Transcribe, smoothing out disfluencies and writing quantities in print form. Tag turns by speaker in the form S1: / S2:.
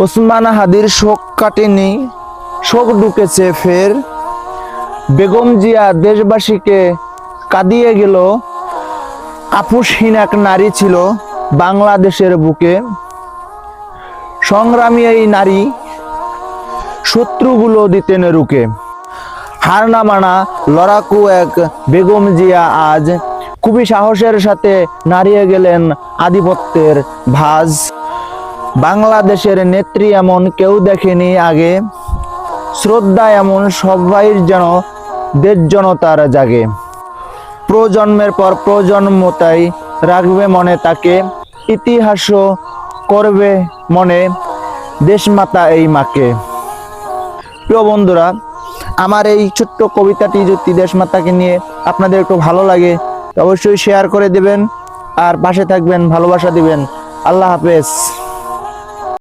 S1: ওসমান হাদির শোক কাটেনি, শোক ঢুকেছে ফের। বেগম জিয়া দেশবাসীকে কাঁদিয়ে গেল, আপোষহীন এক নারী ছিল বাংলাদেশের বুকে। সংগ্রামী এই নারী শত্রুগুলো দিতেন রুকে। হার না মানা লড়াকু এক বেগম জিয়া আজ খুবই সাহসের সাথে নাড়িয়ে গেলেন আধিপত্যের ভাঁজ। বাংলাদেশের নেত্রী এমন কেউ দেখেনি আগে, শ্রদ্ধা এমন সবাই যেন দেশ জনতার জাগে। প্রজন্মের পর প্রজন্ম তাই রাখবে মনে তাকে, ইতিহাসও করবে মনে দেশমাতা এই মাকে। প্রিয় বন্ধুরা, আমার এই ছোট্ট কবিতাটি যদি দেশমাতাকে নিয়ে আপনাদের একটু ভালো লাগে অবশ্যই শেয়ার করে দেবেন আর পাশে থাকবেন, ভালোবাসা দিবেন। আল্লাহ হাফেজ।